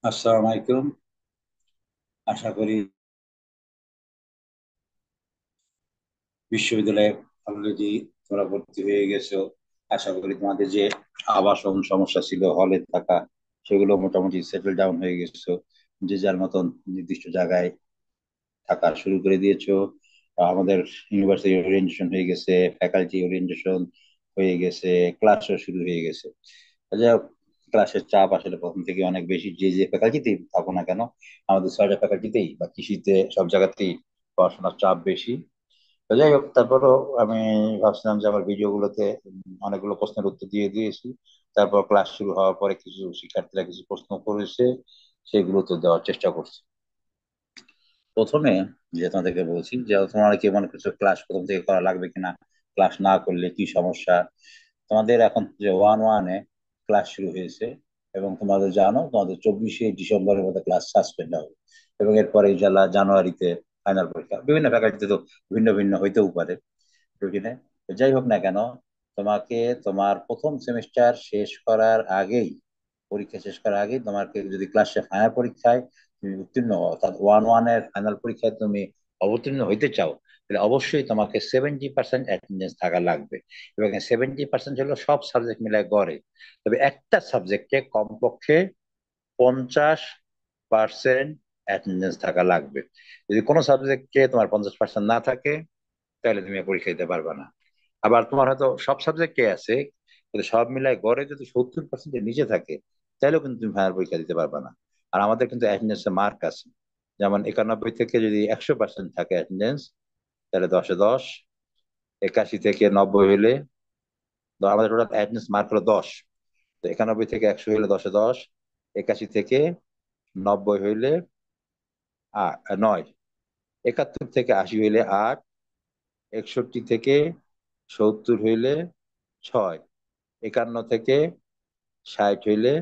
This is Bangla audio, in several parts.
আসসালামু আলাইকুম। আশা করি বিশ্ববিদ্যালয়ে অলরেডি তোমরা ভর্তি হয়ে গেছো। আশা করি তোমাদের যে আবাসন সমস্যা ছিল হলে থাকা, সেগুলো মোটামুটি সেটেল ডাউন হয়ে গেছো। যে যার মতন নির্দিষ্ট জায়গায় থাকা শুরু করে দিয়েছো। আমাদের ইউনিভার্সিটি ওরিয়েন্টেশন হয়ে গেছে, ফ্যাকাল্টি ওরিয়েন্টেশন হয়ে গেছে, ক্লাসও শুরু হয়ে গেছে। যাই হোক, ক্লাসের চাপ আসলে প্রথম থেকে অনেক বেশি। যে যে ফ্যাকাল্টিতেই থাকো না কেন, আমাদের 6টা ফ্যাকাল্টিতেই বা কৃষিতে সব জায়গাতেই পড়াশোনার চাপ বেশি। তো যাই হোক, তারপরও আমি ভাবছিলাম যে আমার ভিডিও গুলোতে অনেকগুলো প্রশ্নের উত্তর দিয়ে দিয়েছি। তারপর ক্লাস শুরু হওয়ার পরে কিছু শিক্ষার্থীরা কিছু প্রশ্ন করেছে, সেগুলো তো দেওয়ার চেষ্টা করছি। প্রথমে যে তোমাদেরকে বলছি যে তোমরা কি মনে করছো ক্লাস প্রথম থেকে করা লাগবে কিনা, ক্লাস না করলে কি সমস্যা। তোমাদের এখন যে 1-1-এ ক্লাস শুরু হয়েছে, এবং তোমাদের জানো তোমাদের 24শে ডিসেম্বরের মধ্যে ক্লাস সাসপেন্ড হবে, এবং এরপরে ইনশাল্লাহ জানুয়ারিতে ফাইনাল পরীক্ষা। বিভিন্ন ফ্যাকাল্টিতে তো ভিন্ন ভিন্ন হইতেও পারে রুটিনে। যাই হোক না কেন, তোমাকে তোমার প্রথম সেমিস্টার শেষ করার আগেই, পরীক্ষা শেষ করার আগেই তোমাকে যদি ক্লাসে ফাইনাল পরীক্ষায় তুমি উত্তীর্ণ হও, অর্থাৎ 1-1-এর ফাইনাল পরীক্ষায় তুমি অবতীর্ণ হইতে চাও, তাহলে অবশ্যই তোমাকে 70% অ্যাটেন্ডেন্স থাকা লাগবে। এবং 70% হলো সব সাবজেক্ট মিলায় গড়ে। তবে একটা সাবজেক্টে কমপক্ষে 50% অ্যাটেন্ডেন্স থাকা লাগবে। যদি কোনো সাবজেক্টে তোমার 50% না থাকে, তাহলে তুমি পরীক্ষা দিতে পারবে না। আবার তোমার হয়তো সব সাবজেক্টে আছে, কিন্তু সব মিলাই গড়ে যদি 70%-এর নিচে থাকে, তাহলেও কিন্তু তুমি ফাইনাল পরীক্ষা দিতে পারবে না। আর আমাদের কিন্তু অ্যাটেন্ডেন্স মার্ক আছে। যেমন 91 থেকে যদি 100% থাকে অ্যাটেন্ডেন্স, তাহলে 10-এ 10। 81 থেকে 90 হইলে, আমাদের টোটাল অ্যাটেন্ডেন্স মার্ক হলো 10। তো 91 থেকে 100 হইলে 10-এ 10। 81 থেকে 90 হইলে 9। 71 থেকে 80 হইলে 8। 61 থেকে 70 হইলে 6। 51 থেকে 60 হইলে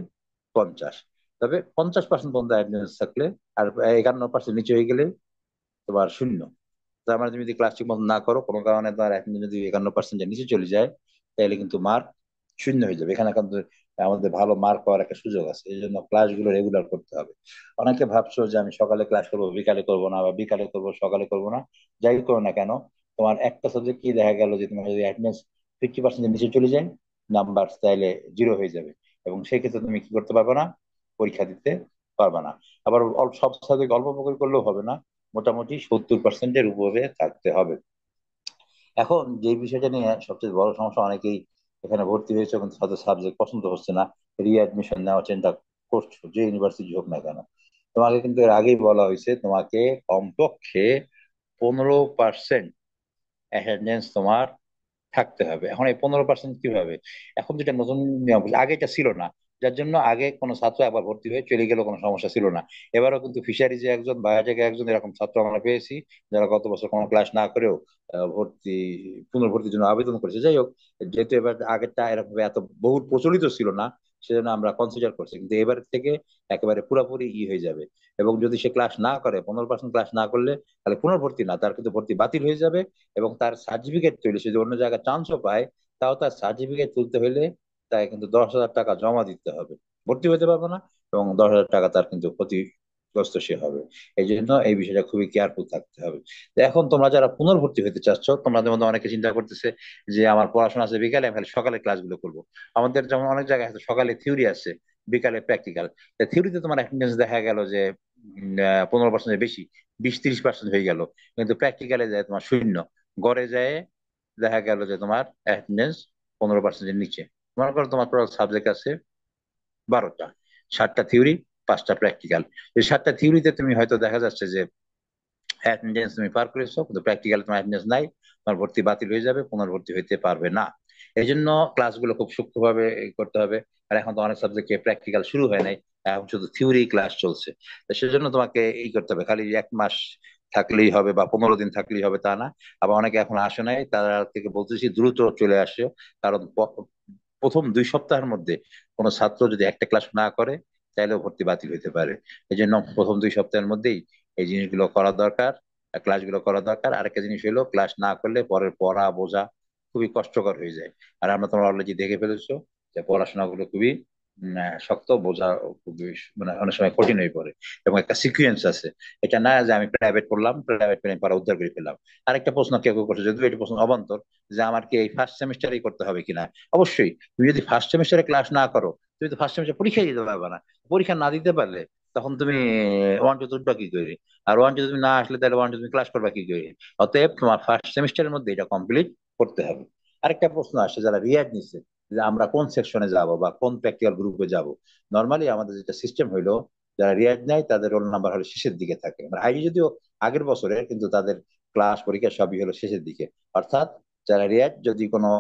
50। তবে 50% পর্যন্ত অ্যাটেন্ডেন্স থাকলে, আর 51% নিচে হয়ে গেলে তোমার শূন্য। তার মানে তুমি যদি ক্লাস ঠিক মতো না করো, কোনো কারণে তোমার অ্যাটেন্ডেন্স যদি 51%-এর নিচে চলে যায়, তাহলে কিন্তু মার্ক শূন্য হয়ে যাবে। এখানে কিন্তু আমাদের ভালো মার্ক পাওয়ার একটা সুযোগ আছে, এই জন্য ক্লাসগুলো রেগুলার করতে হবে। অনেকে ভাবছো যে আমি সকালে ক্লাস করবো, বিকালে করবো না, বা বিকালে করবো সকালে করবো না। যাই করো না কেন, তোমার একটা সাবজেক্ট কি দেখা গেল যে তোমার যদি অ্যাটেন্ডেন্স 50%-এর নিচে চলে যায়, নাম্বার তাইলে জিরো হয়ে যাবে। এবং সেই ক্ষেত্রে তুমি কি করতে পারবে না, পরীক্ষা দিতে পারবে না। আবার সব সাবজেক্ট অল্প করে করলেও হবে না, মোটামুটি 70%-এর উপরে থাকতে হবে। এখন যে বিষয়টা নিয়ে সবচেয়ে বড় সমস্যা, অনেকেই এখানে ভর্তি হয়েছে কিন্তু তাদের সাবজেক্ট পছন্দ হচ্ছে না, রিঅ্যাডমিশন নেওয়ার চিন্তা করছো, যে ইউনিভার্সিটি হোক না কেন। তোমাকে কিন্তু এর আগেই বলা হয়েছে তোমাকে কমপক্ষে 15% অ্যাটেন্ডেন্স তোমার থাকতে হবে। এখন এই 15% কিভাবে, এখন যেটা নতুন নিয়ম, আগে এটা ছিল না, যার জন্য আগে কোনো ছাত্র একবার ভর্তি হয়ে চলে গেলে কোনো সমস্যা ছিল না। এবারও কিন্তু ফিশারিজে একজন, বায়োটেকে একজন, এরকম ছাত্র আমরা পেয়েছি যারা গত বছর কোনো ক্লাস না করেও ভর্তি, পুনর্ভর্তির জন্য আবেদন করেছে। যাই হোক, যেহেতু এবার আগেরটা এরকম এত বহু প্রচলিত ছিল না, সেজন্য আমরা কনসিডার করছি, কিন্তু এবার থেকে একেবারে পুরোপুরি হয়ে যাবে। এবং যদি সে ক্লাস না করে, 15% ক্লাস না করলে, তাহলে পুনর্ভর্তি না, তার কিন্তু ভর্তি বাতিল হয়ে যাবে। এবং তার সার্টিফিকেট তৈরি, সে যদি অন্য জায়গায় চান্সও পায়, তাও তার সার্টিফিকেট তুলতে হলে তাকে কিন্তু 10,000 টাকা জমা দিতে হবে। ভর্তি হতে পারবে না, এবং 10,000 টাকা তার কিন্তু ক্ষতিগ্রস্ত সে হবে। এই জন্য এই বিষয়টা খুবই কেয়ারফুল থাকতে হবে। তো এখন তোমরা যারা পুনর্ভর্তি হতে চাচ্ছ, তোমাদের মধ্যে অনেকে চিন্তা করতেছে যে আমার পড়াশোনা আছে বিকালে, আমি খালি সকালে ক্লাসগুলো করবো। আমাদের যেমন অনেক জায়গায় আছে সকালে থিওরি আছে, বিকালে প্র্যাকটিক্যাল। থিওরিতে তোমার অ্যাটেন্ডেন্স দেখা গেল যে 15%-এর বেশি, 20-30% হয়ে গেল, কিন্তু প্র্যাকটিক্যালে যায় তোমার শূন্য। গড়ে যায় দেখা গেল যে তোমার অ্যাটেন্ডেন্স 15%-এর নিচে। মনে করো তোমার টোটাল সাবজেক্ট আছে 12টা, 7টা থিওরি, 5টা প্র্যাকটিক্যাল। এই 7টা থিওরিতে তুমি হয়তো দেখা যাচ্ছে যে অ্যাটেন্ডেন্স তুমি পার করেছো, কিন্তু প্র্যাকটিক্যাল তোমার অ্যাটেন্ডেন্স নাই, তোমার ভর্তি বাতিল হয়ে যাবে, পুনর্ভর্তি হইতে পারবে না। এই জন্য ক্লাসগুলো খুব সূক্ষ্মভাবে করতে হবে। আর এখন তো অনেক সাবজেক্টে প্র্যাকটিক্যাল শুরু হয় নাই, এখন শুধু থিওরি ক্লাস চলছে। তো সেজন্য তোমাকে করতে হবে, খালি 1 মাস থাকলেই হবে বা 15 দিন থাকলেই হবে তা না। আবার অনেকে এখন আসে নাই, তারা থেকে বলতেছি দ্রুত চলে আসে। কারণ প্রথম 2 সপ্তাহের মধ্যে কোনো ছাত্র যদি একটা ক্লাস না করে, তাহলেও ভর্তি বাতিল হইতে পারে। এই জন্য প্রথম 2 সপ্তাহের মধ্যেই এই জিনিসগুলো করা দরকার, ক্লাসগুলো করা দরকার। আরেকটা জিনিস হলো, ক্লাস না করলে পরের পড়া বোঝা খুবই কষ্টকর হয়ে যায়। আর আমরা তোমরা অলরেডি দেখে ফেলেছো যে পড়াশোনা গুলো খুবই শক্ত বোঝা খুবই মানে অনেক সময় কঠিন হয়ে পড়ে, এবং একটা সিকুয়েন্স আছে। এটা না যে আমি প্রাইভেট পড়লাম, প্রাইভেট পড়ে পড়া উদ্ধার করে ফেললাম। আরেকটা প্রশ্ন কেউ কেউ করছে, যদিও এটা প্রশ্ন অবান্তর, যে আমার কি এই ফার্স্ট সেমিস্টারই করতে হবে কিনা। অবশ্যই, তুমি যদি ফার্স্ট সেমিস্টারে ক্লাস না করো, তুমি তো ফার্স্ট সেমিস্টার পরীক্ষা দিতে পারবে না। পরীক্ষা না দিতে পারলে তখন তুমি ওয়ান টু উঠবা কি করে? আর ওয়ান টু তুমি না আসলে তাহলে ওয়ান টু তুমি ক্লাস করবা কি করে? অতএব তোমার ফার্স্ট সেমিস্টারের মধ্যে এটা কমপ্লিট করতে হবে। আরেকটা প্রশ্ন আসছে, যারা রিয়াদ নিচ্ছে, যে আমরা কোন সেকশনে যাব বা কোন প্র্যাকটিক্যাল গ্রুপে যাব। নর্মালি আমাদের যেটা সিস্টেম হইলো, যারা রিয়াদ নেয় তাদের রোল নাম্বার হলো শেষের দিকে থাকে, মানে আইডি যদিও আগের বছরের, কিন্তু তাদের ক্লাস পরীক্ষা সবই হলো শেষের দিকে। অর্থাৎ যারা রিয়াদ যদি কোনো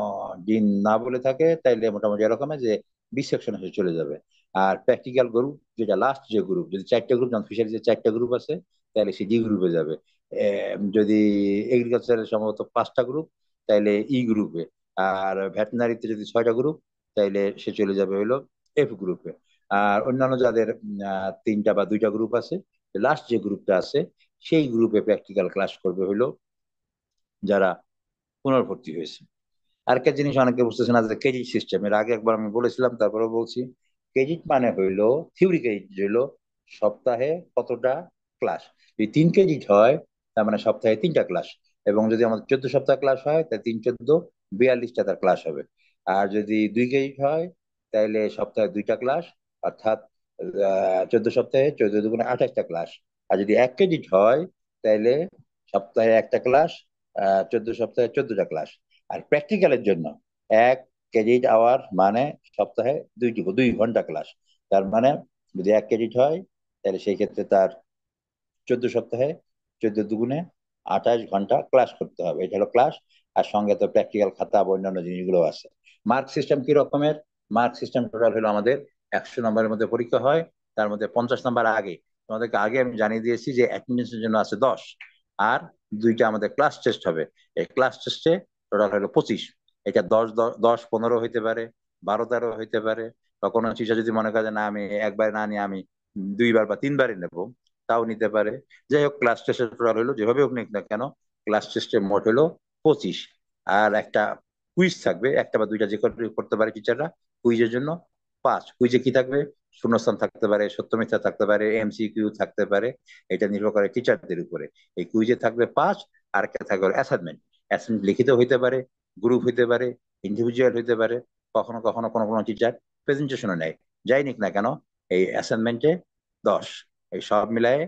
দিন না বলে থাকে, তাইলে মোটামুটি এরকম যে বি সেকশনে সে চলে যাবে। আর প্র্যাকটিক্যাল গ্রুপ যেটা লাস্ট যে গ্রুপ, যদি চারটা গ্রুপ, যেমন ফিশারি যে চারটা গ্রুপ আছে, তাহলে সে ডি গ্রুপে যাবে। যদি এগ্রিকালচারের সম্ভবত পাঁচটা গ্রুপ, তাইলে ই গ্রুপে। আর ভেটেনারিতে যদি ছয়টা গ্রুপ, তাইলে সে চলে যাবে হইলো এফ গ্রুপে। আর অন্যান্য যাদের তিনটা বা দুইটা গ্রুপ আছে, লাস্ট যে গ্রুপটা আছে, সেই গ্রুপে প্র্যাকটিক্যাল ক্লাস করবে হইলো যারা পুনর্ভর্তি হয়েছে। আরেকটা জিনিস অনেকে বুঝতেছে না, যে ক্রেডিট সিস্টেম, এর আগে একবার আমি বলেছিলাম, তারপরে বলছি। ক্রেডিট মানে হইলো, থিওরি ক্রেডিট হইলো সপ্তাহে কতটা ক্লাস। যদি 3 ক্রেডিট হয়, তার মানে সপ্তাহে 3টা ক্লাস। এবং যদি আমাদের 14 সপ্তাহ ক্লাস হয়, তাহলে 3 14 42টা তার ক্লাস হবে। আর যদি 2 ক্রেডিট হয়, তাহলে সপ্তাহে 2টা ক্লাস, অর্থাৎ 14 সপ্তাহে 14 × 2 = 28টা ক্লাস। আর যদি 1 ক্রেডিট হয়, তাহলে সপ্তাহে একটা ক্লাস, 14 সপ্তাহে 14টা ক্লাস। আর প্র্যাকটিক্যালের জন্য 1 ক্রেডিট আওয়ার মানে সপ্তাহে 2 ঘন্টা ক্লাস। তার মানে যদি 1 ক্রেডিট হয়, তাহলে সেই ক্ষেত্রে তার 14 সপ্তাহে 14 × 2 = 28 ঘন্টা ক্লাস করতে হবে। এটা হলো ক্লাস। আর সঙ্গে তো প্র্যাকটিক্যাল খাতা বা অন্যান্য জিনিসগুলো আছে। মার্ক সিস্টেম কি রকমের? মার্ক সিস্টেম টোটাল হলো আমাদের 100 নম্বরের মধ্যে পরীক্ষা হয়। তার মধ্যে 50 নম্বর আগে, তোমাদেরকে আগে আমি জানিয়ে দিয়েছি যে অ্যাটেন্ডেন্সের জন্য আছে 10। আর দুইটা আমাদের ক্লাস টেস্ট হবে। এই ক্লাস টেস্টে টোটাল হলো 25। এটা 10 10 10 15 হইতে পারে, 12 13 হইতে পারে। বা কোনো টিচার যদি মনে করে না আমি একবার না নিয়ে আমি 2বার বা 3বারই নেবো, তাও নিতে পারে। যাই হোক, ক্লাস টেস্টের টোটাল হলো যেভাবে হোক না কেন, ক্লাস টেস্টে মোট হলো 25। আর একটা কুইজ থাকবে, একটা বা দুইটা যে করতে পারে টিচাররা। কুইজের জন্য 5। কুইজে কি থাকবে? শূন্যস্থান থাকতে পারে, সত্য মিথ্যা থাকতে পারে, এমসিকিউ থাকতে পারে। এটা নির্ভর করে টিচারদের উপরে। এই কুইজে থাকবে 5। আর একটা থাকবে অ্যাসাইনমেন্ট। অ্যাসাইনমেন্ট লিখিত হইতে পারে, গ্রুপ হইতে পারে, ইন্ডিভিজুয়াল হইতে পারে। কখনো কখনো কোনো কোনো টিচার প্রেজেন্টেশনও নেয়। যাই নিক না কেন, এই অ্যাসাইনমেন্টে 10। এই সব মিলায়ে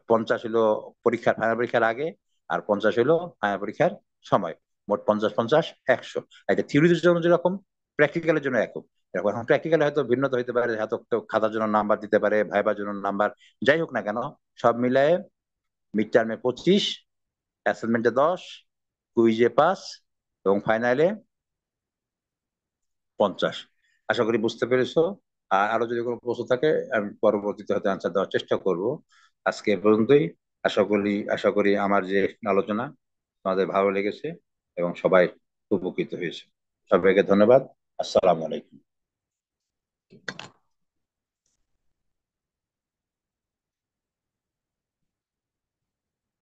50 হলো পরীক্ষার, ফাইনাল পরীক্ষার আগে। আর 50 হলো ফাইনাল পরীক্ষার সময়। মোট 50 50 100। এটা থিওরির জন্য যেরকম, প্র্যাকটিক্যালের জন্য এরকম। এরকম এখন প্র্যাকটিক্যালে হয়তো ভিন্নতা হইতে পারে, হয়তো কেউ খাতার জন্য নাম্বার দিতে পারে, ভাইবার জন্য নাম্বার। যাই হোক না কেন, সব মিলায়ে মিড টার্মে 25, অ্যাসাইনমেন্টে 10, কুইজে 5, এবং ফাইনালে 50। আশা করি বুঝতে পেরেছো। আর আরো যদি কোনো প্রশ্ন থাকে, আমি পরবর্তীতে হয়তো আনসার দেওয়ার চেষ্টা করব। আজকে এ পর্যন্তই। আশা করি আমার যে আলোচনা তোমাদের ভালো লেগেছে, এবং সবাই উপকৃত হয়েছে। সবাইকে ধন্যবাদ। আসসালামু আলাইকুম।